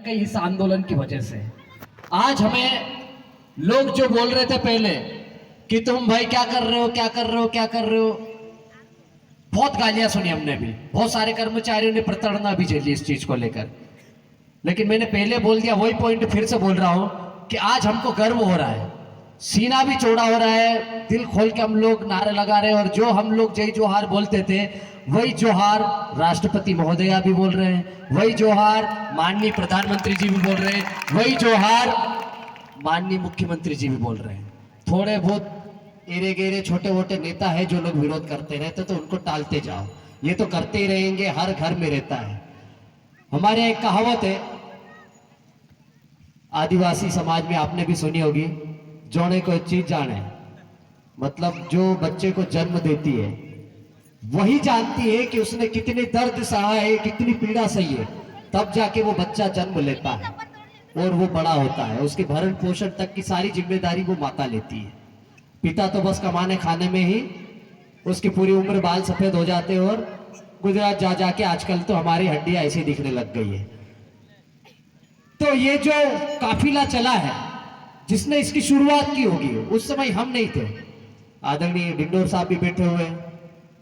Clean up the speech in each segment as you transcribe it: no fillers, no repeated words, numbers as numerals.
कहीं इस आंदोलन की वजह से। आज हमें लोग जो बोल रहे थे पहले कि तुम भाई क्या कर रहे हो, क्या कर रहे हो, क्या कर रहे हो, बहुत गालियां सुनी हमने भी, बहुत सारे कर्मचारियों ने प्रताड़ना भी झेली इस चीज को लेकर। लेकिन मैंने पहले बोल दिया, वही पॉइंट फिर से बोल रहा हूं कि आज हमको गर्व हो रहा है, सीना भी चौड़ा हो रहा है, दिल खोल के हम लोग नारे लगा रहे हैं। और जो हम लोग जय जोहार बोलते थे वही जोहार राष्ट्रपति महोदया भी बोल रहे हैं, वही जोहार माननीय प्रधानमंत्री जी भी बोल रहे हैं, वही जोहार माननीय मुख्यमंत्री जी भी बोल रहे हैं। थोड़े बहुत एरे गेरे छोटे मोटे नेता है जो लोग विरोध करते रहते तो उनको टालते जाओ, ये तो करते ही रहेंगे, हर घर में रहता है। हमारे एक कहावत है आदिवासी समाज में, आपने भी सुनी होगी, जोने को चीज जाने, मतलब जो बच्चे को जन्म देती है वही जानती है कि उसने कितने दर्द सहा है, कितनी पीड़ा सही है, तब जाके वो बच्चा जन्म लेता है और वो बड़ा होता है। उसके भरण पोषण तक की सारी जिम्मेदारी वो माता लेती है। पिता तो बस कमाने खाने में ही उसकी पूरी उम्र बाल सफेद हो जाते हैं और गुजरात जा जाके आजकल तो हमारी हड्डियां ऐसी दिखने लग गई है। तो ये जो काफिला चला है, जिसने इसकी शुरुआत की होगी, उस समय हम नहीं थे। आदरणीय डिंडोर साहब भी बैठे हुए हैं,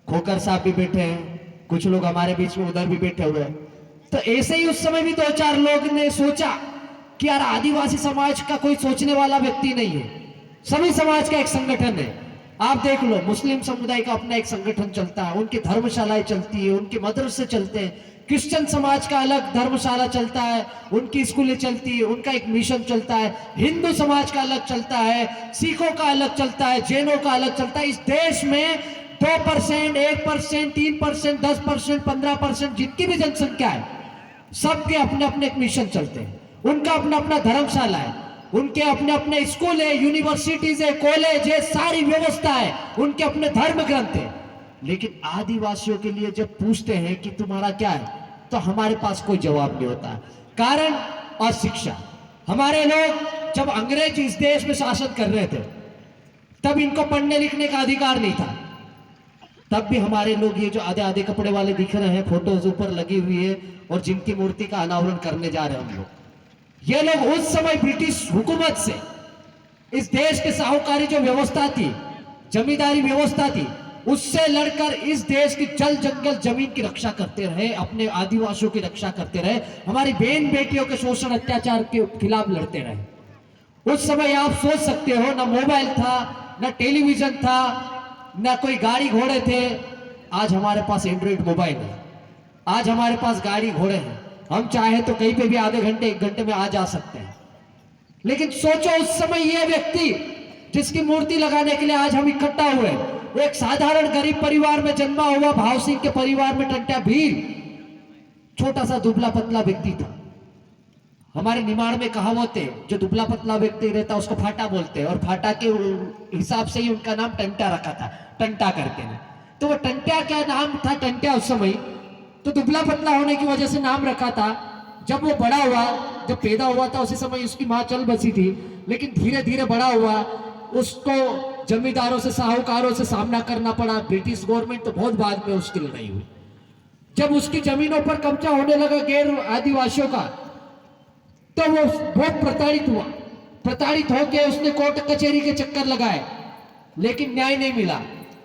खोकर साहब भी बैठे हैं, कुछ लोग हमारे बीच में उधर भी बैठे हुए हैं। तो ऐसे ही उस समय भी दो चार लोग ने सोचा कि यार आदिवासी समाज का कोई सोचने वाला व्यक्ति नहीं है, सभी समाज का एक संगठन है। आप देख लो, मुस्लिम समुदाय का अपना एक संगठन चलता है, उनकी धर्मशालाएं चलती है, उनके मदरसे चलते हैं। क्रिश्चियन समाज का अलग धर्मशाला चलता है, उनकी स्कूलें चलती है, उनका एक मिशन चलता है। हिंदू समाज का अलग चलता है, सिखों का अलग चलता है, जैनों का अलग चलता है। इस देश में 2%, 1%, 3%, 10%, 15% जितनी भी जनसंख्या है, सबके अपने अपने एक मिशन चलते हैं, उनका अपना अपना धर्मशाला है, उनके अपने अपने स्कूल है, यूनिवर्सिटीज है, कॉलेज है, सारी व्यवस्था है, उनके अपने धर्म ग्रंथ है। लेकिन आदिवासियों के लिए जब पूछते हैं कि तुम्हारा क्या है, तो हमारे पास कोई जवाब नहीं होता। कारण अशिक्षा। हमारे लोग जब अंग्रेज इस देश में शासन कर रहे थे तब इनको पढ़ने लिखने का अधिकार नहीं था। तब भी हमारे लोग, ये जो आधे आधे कपड़े वाले दिख रहे हैं, फोटोज ऊपर लगी हुई है और जिनकी मूर्ति का अनावरण करने जा रहे हैं हम लोग, ये लोग उस समय ब्रिटिश हुकूमत से, इस देश के साहूकारी जो व्यवस्था थी, जमींदारी व्यवस्था थी, उससे लड़कर इस देश की जल जंगल जमीन की रक्षा करते रहे, अपने आदिवासियों की रक्षा करते रहे, हमारी बहन बेटियों के शोषण अत्याचार के खिलाफ लड़ते रहे। उस समय आप सोच सकते हो, ना मोबाइल था, ना टेलीविजन था, ना कोई गाड़ी घोड़े थे। आज हमारे पास एंड्रॉइड मोबाइल है, आज हमारे पास गाड़ी घोड़े हैं, हम चाहे तो कहीं पे भी आधे घंटे 1 घंटे में आ जा सकते हैं। लेकिन सोचो उस समय ये व्यक्ति जिसकी मूर्ति लगाने के लिए आज हम इकट्ठा हुए, एक साधारण गरीब परिवार में जन्मा हुआ भाव सिंह के परिवार में टंट्या भील, छोटा सा दुबला पतला व्यक्ति था। हमारे निमाड़ में कहावत है, जो दुबला पतला व्यक्ति रहता है उसको फाटा बोलते हैं, और फाटा के हिसाब से ही उनका नाम टंट्या रखा था, टंटा करके ना। तो वो टंट्या क्या नाम था, टंट्या उस समय तो दुबला पतला होने की वजह से नाम रखा था। जब वो बड़ा हुआ, जब पैदा हुआ था उसी समय उसकी माँ चल बसी थी, लेकिन धीरे धीरे बड़ा हुआ, उसको जमींदारों से, साहूकारों से सामना करना पड़ा। ब्रिटिश गवर्नमेंट तो बहुत बाद में उसकी लड़ाई हुई। जब उसकी जमीनों पर कब्जा होने लगा गैर आदिवासियों का, तो वो बहुत प्रताड़ित हुआ। प्रताड़ित होकर उसने कोर्ट कचहरी के चक्कर लगाए, लेकिन न्याय नहीं मिला।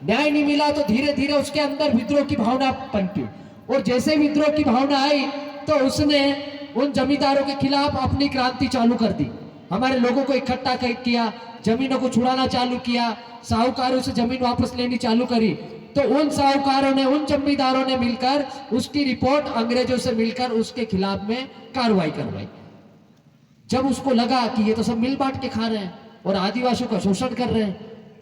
न्याय नहीं मिला तो धीरे धीरे उसके अंदर विद्रोह की भावना पनपी, और जैसे विद्रोह की भावना आई तो उसने उन जमींदारों के खिलाफ अपनी क्रांति चालू कर दी। हमारे लोगों को इकट्ठा किया, जमीनों को छुड़ाना चालू किया, साहूकारों से जमीन वापस लेनी चालू करी। तो उन साहूकारों ने, उन जमींदारों ने मिलकर उसकी रिपोर्ट अंग्रेजों से मिलकर उसके खिलाफ में कार्रवाई करवाई। जब उसको लगा कि ये तो सब मिल बांट के खा रहे हैं और आदिवासियों का शोषण कर रहे हैं,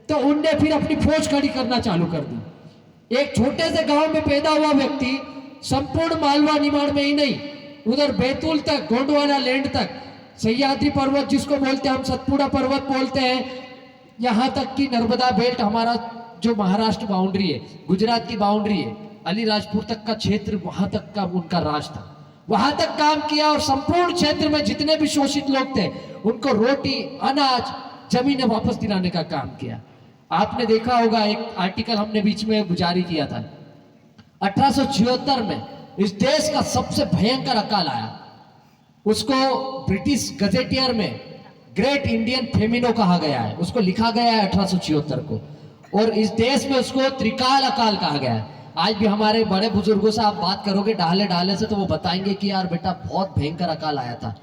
तो उनने फिर अपनी फौज खड़ी करना चालू कर दी। एक छोटे से गांव में पैदा हुआ व्यक्ति संपूर्ण मालवा निमाड़ में ही नहीं, उधर बैतूल तक, गोंडवाना लैंड तक, सह्याद्री पर्वत जिसको बोलते हैं हम, सतपुड़ा पर्वत बोलते हैं, यहां तक कि नर्मदा बेल्ट, हमारा जो महाराष्ट्र बाउंड्री है, गुजरात की बाउंड्री है, अलीराजपुर तक का क्षेत्र, वहां तक का उनका राज था। वहां तक काम किया और संपूर्ण क्षेत्र में जितने भी शोषित लोग थे उनको रोटी, अनाज, जमीनें वापस दिलाने का काम किया। आपने देखा होगा, एक आर्टिकल हमने बीच में जारी किया था, 1876 में इस देश का सबसे भयंकर अकाल आया। उसको ब्रिटिश गजेटियर में ग्रेट इंडियन फेमिनो कहा गया है, उसको लिखा गया है 1876 को, और इस देश में उसको त्रिकाल अकाल कहा गया है। आज भी हमारे बड़े बुजुर्गों से आप बात करोगे डाले डाले से, तो वो बताएंगे कि यार बेटा बहुत भयंकर अकाल आया था।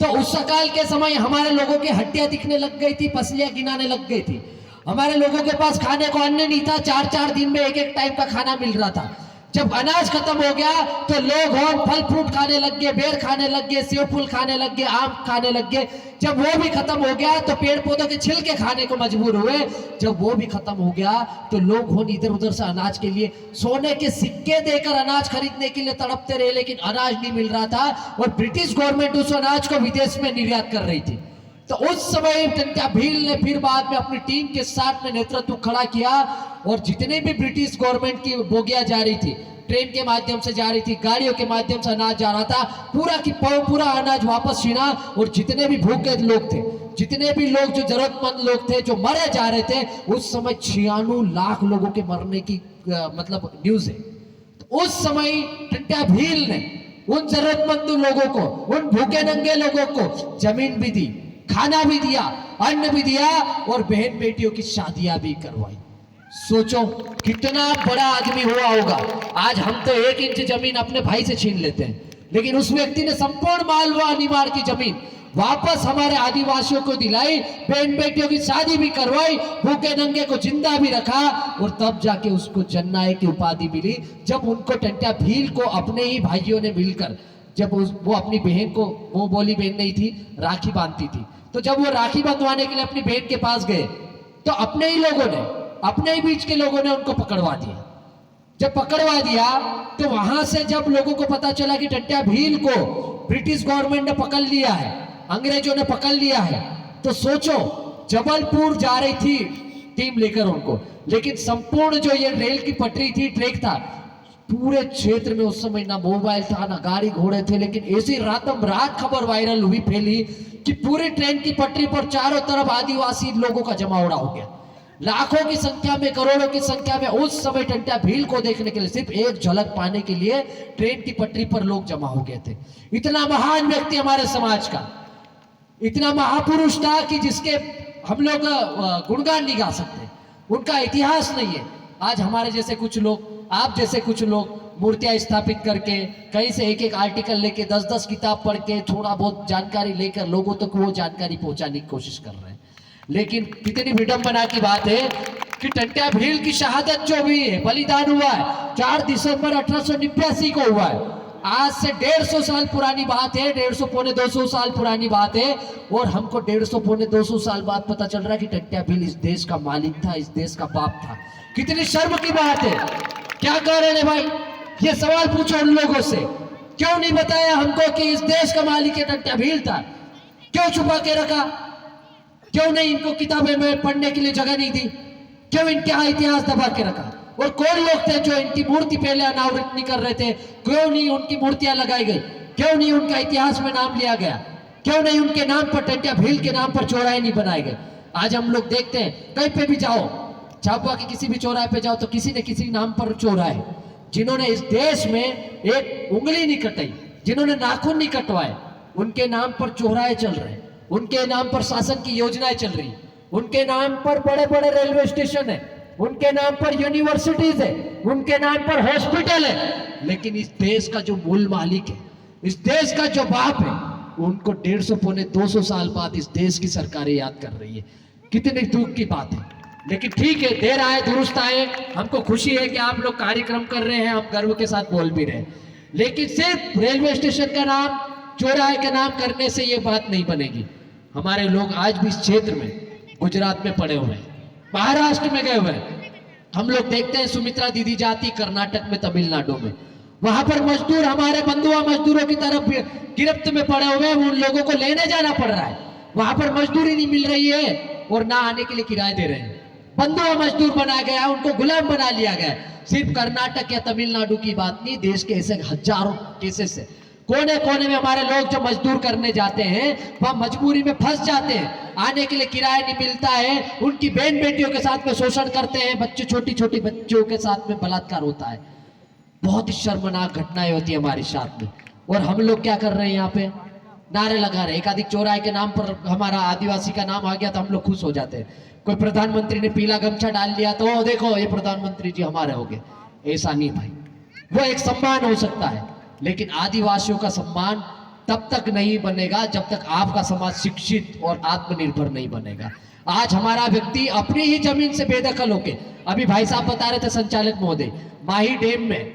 तो उस अकाल के समय हमारे लोगों की हड्डियां दिखने लग गई थी, पसलियां गिनाने लग गई थी, हमारे लोगों के पास खाने को अन्न नहीं था, 4-4 दिन में एक एक टाइम का खाना मिल रहा था। जब अनाज खत्म हो गया तो लोग और फल फ्रूट खाने लग गए, बेर खाने लग गए, सेब फूल खाने लग गए, आम खाने लग गए। जब वो भी खत्म हो गया तो पेड़ पौधों के छिलके खाने को मजबूर हुए। जब वो भी खत्म हो गया तो लोग होन इधर उधर से अनाज के लिए सोने के सिक्के देकर अनाज खरीदने के लिए तड़पते रहे, लेकिन अनाज नहीं मिल रहा था, और ब्रिटिश गवर्नमेंट उस अनाज को विदेश में निर्यात कर रही थी। तो उस समय टंट्या भील ने फिर बाद में अपनी टीम के साथ में नेतृत्व खड़ा किया, और जितने भी ब्रिटिश गवर्नमेंट की बोगियां जा रही थी, ट्रेन के माध्यम से जा रही थी, गाड़ियों के माध्यम से अनाज जा रहा था, पूरा की पूरा अनाज वापस छीना, और जितने भी भूखे लोग थे, जितने भी लोग जो जरूरतमंद लोग थे, जो मरे जा रहे थे, उस समय 96 लाख लोगों के मरने की मतलब न्यूज है। तो उस समय टंट्या भील ने उन जरूरतमंद लोगों को, उन भूखे नंगे लोगों को जमीन भी दी, खाना भी दिया, अन्न भी दिया, और बहन बेटियों की शादियां भी करवाई। सोचो कितना बड़ा आदमी हुआ होगा। आज हम तो 1 इंच जमीन अपने भाई से छीन लेते हैं, लेकिन उस व्यक्ति ने संपूर्ण मालवा निमाड़ की जमीन वापस हमारे आदिवासियों को दिलाई, बहन बेटियों की शादी भी करवाई, भूखे नंगे को जिंदा भी रखा, और तब जाके उसको जननायक की उपाधि मिली। जब उनको टंट्या भील को अपने ही भाइयों ने मिलकर, जब वो अपनी बहन को, वो बोली बहन नहीं थी, राखी बांधती थी, तो जब वो राखी बंधवाने के लिए अपनी बहन के पास गए, तो अपने ही लोगों ने, अपने ही बीच के लोगों ने उनको पकड़वा दिया। जब पकड़वा दिया तो वहां से जब लोगों को पता चला कि टंट्या भील को ब्रिटिश गवर्नमेंट ने पकड़ लिया है, अंग्रेजों ने पकड़ लिया है, तो सोचो जबलपुर जा रही थी टीम लेकर उनको, लेकिन संपूर्ण जो ये रेल की पटरी थी, ट्रैक था, पूरे क्षेत्र में उस समय ना मोबाइल था, ना गाड़ी घोड़े थे, लेकिन ऐसी रातम रात खबर वायरल हुई, फैली कि पूरी ट्रेन की पटरी पर चारों तरफ आदिवासी लोगों का जमावड़ा हो गया। लाखों की संख्या में, करोड़ों की संख्या में उस समय टंट्या भील को देखने के लिए, सिर्फ एक झलक पाने के लिए ट्रेन की पटरी पर लोग जमा हो गए थे। इतना महान व्यक्ति हमारे समाज का, इतना महापुरुष था कि जिसके हम लोग गुणगान नहीं गा सकते, उनका इतिहास नहीं है। आज हमारे जैसे कुछ लोग, आप जैसे कुछ लोग मूर्तियां स्थापित करके, कहीं से एक एक आर्टिकल लेके, 10-10 किताब पढ़ के, थोड़ा बहुत जानकारी लेकर लोगों तक वो जानकारी पहुंचाने की कोशिश कर रहे हैं। लेकिन कितनी विडंबना की बात है कि टंट्या भील की शहादत जो भी है, बलिदान हुआ है, 4 दिसंबर 1889 को हुआ है। आज से 150 साल पुरानी बात है, 150 पौने 200 साल पुरानी बात है, और हमको 150 पौने 200 साल बाद पता चल रहा है कि टंट्या भील इस देश का मालिक था, इस देश का बाप था। कितनी शर्म की बात है। क्या कह रहे हैं भाई, ये सवाल पूछो उन लोगों से, क्यों नहीं बताया हमको कि इस देश का मालिक टंट्या भील था? क्यों छुपा के रखा? क्यों नहीं इनको किताबें में पढ़ने के लिए जगह नहीं दी? क्यों इनके यहाँ इतिहास दबा के रखा? और कौन लोग थे जो इनकी मूर्ति पहले अनावृत नहीं कर रहे थे? क्यों नहीं उनकी मूर्तियां लगाई गई? क्यों नहीं उनका इतिहास में नाम लिया गया? क्यों नहीं उनके नाम पर, टंट्या भील के नाम पर चौराहे नहीं बनाए गए? आज हम लोग देखते हैं, कहीं पे भी जाओ, झाबुआ के किसी भी चौराहे पे जाओ तो किसी न किसी नाम पर चौराहे। जिन्होंने इस देश में एक उंगली नहीं कटाई, जिन्होंने नाखून नहीं कटवाए, उनके नाम पर चौराहे चल रहे हैं, उनके नाम पर शासन की योजनाएं चल रही, उनके नाम पर बड़े बड़े रेलवे स्टेशन है, उनके नाम पर यूनिवर्सिटीज है, उनके नाम पर हॉस्पिटल है। लेकिन इस देश का जो मूल मालिक है, इस देश का जो बाप है, उनको 150 पौने 200 साल बाद इस देश की सरकारें याद कर रही है। कितने दुख की बात है। लेकिन ठीक है, देर आए दुरुस्त आए, हमको खुशी है कि आप लोग कार्यक्रम कर रहे हैं, हम गर्व के साथ बोल भी रहे हैं। लेकिन सिर्फ रेलवे स्टेशन का नाम, चौराहे का नाम करने से ये बात नहीं बनेगी। हमारे लोग आज भी इस क्षेत्र में, गुजरात में पड़े हुए हैं, महाराष्ट्र में गए हुए हैं। हम लोग देखते हैं सुमित्रा दीदी जाती कर्नाटक में, तमिलनाडु में, वहां पर मजदूर, हमारे बंधुआ मजदूरों की तरफ गिरफ्त में पड़े हुए हैं, उन लोगों को लेने जाना पड़ रहा है। वहां पर मजदूरी नहीं मिल रही है और ना आने के लिए किराए दे रहे हैं। बंधुआ मजदूर बनाया गया, उनको गुलाम बना लिया गया। सिर्फ कर्नाटक या तमिलनाडु की बात नहीं, देश के ऐसे हजारों केसेस है। कोने कोने में हमारे लोग जो मजदूर करने जाते हैं, वह मजबूरी में फंस जाते हैं, आने के लिए किराया नहीं मिलता है, उनकी बहन बेटियों के साथ में शोषण करते हैं, बच्चे, छोटी छोटी बच्चों के साथ में बलात्कार होता है। बहुत ही शर्मनाक घटनाएं होती है हमारे साथ में। और हम लोग क्या कर रहे हैं यहाँ पे? नारे लगा रहे। एक आधिक चौराहे के नाम पर हमारा आदिवासी का नाम आ गया तो हम लोग खुश हो जाते हैं। कोई प्रधानमंत्री ने पीला गमछा डाल लिया तो ओ देखो ये प्रधानमंत्री जी हमारे हो गए। ऐसा नहीं भाई, वो एक सम्मान हो सकता है, लेकिन आदिवासियों का सम्मान तब तक नहीं बनेगा जब तक आपका समाज शिक्षित और आत्मनिर्भर नहीं बनेगा। आज हमारा व्यक्ति अपनी ही जमीन से बेदखल होके, अभी भाई साहब बता रहे थे संचालक महोदय, माही डैम में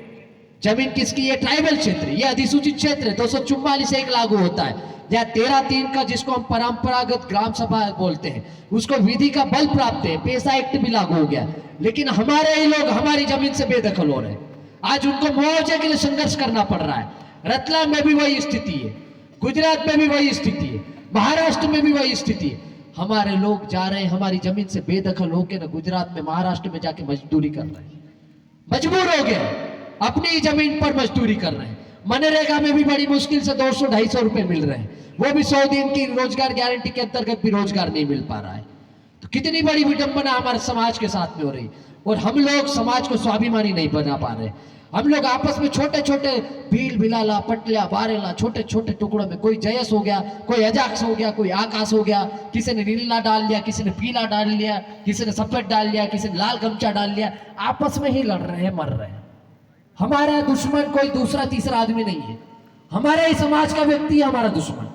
जमीन किसकी? ये ट्राइबल क्षेत्र, ये अधिसूचित क्षेत्र है, 244 एक लागू होता है। या 13(3) का जिसको हम परंपरागत ग्राम सभा बोलते हैं, उसको विधि का बल प्राप्त है, पैसा एक्ट भी लागू हो गया, लेकिन हमारे ही लोग हमारी जमीन से बेदखल हो रहे हैं। आज उनको मुआवजे के लिए संघर्ष करना पड़ रहा है। रतलाम में भी वही स्थिति है, गुजरात में भी वही स्थिति है, महाराष्ट्र में भी वही स्थिति है। हमारे लोग जा रहे हैं हमारी जमीन से बेदखल होकर ना गुजरात में महाराष्ट्र में जाके मजदूरी कर रहे हैं, मजबूर हो गए, अपनी ही जमीन पर मजदूरी कर रहे हैं। मनरेगा में भी बड़ी मुश्किल से 200-250 रुपए मिल रहे हैं, वो भी 100 दिन की रोजगार गारंटी के अंतर्गत भी रोजगार नहीं मिल पा रहा है। तो कितनी बड़ी विडंबना हमारे समाज के साथ में हो रही, और हम लोग समाज को स्वाभिमानी नहीं बना पा रहे। हम लोग आपस में छोटे छोटे भील भिलाला पटलिया बारेला छोटे छोटे टुकड़ों में, कोई जयस हो गया, कोई अजाक्स हो गया, कोई आकाश हो गया, किसी ने नीला डाल लिया, किसी ने पीला डाल लिया, किसी ने सफेद डाल लिया, किसी ने लाल गमछा डाल लिया, आपस में ही लड़ रहे हैं, मर रहे हैं। हमारा दुश्मन कोई दूसरा तीसरा आदमी नहीं है, हमारे ही समाज का व्यक्ति है हमारा दुश्मन।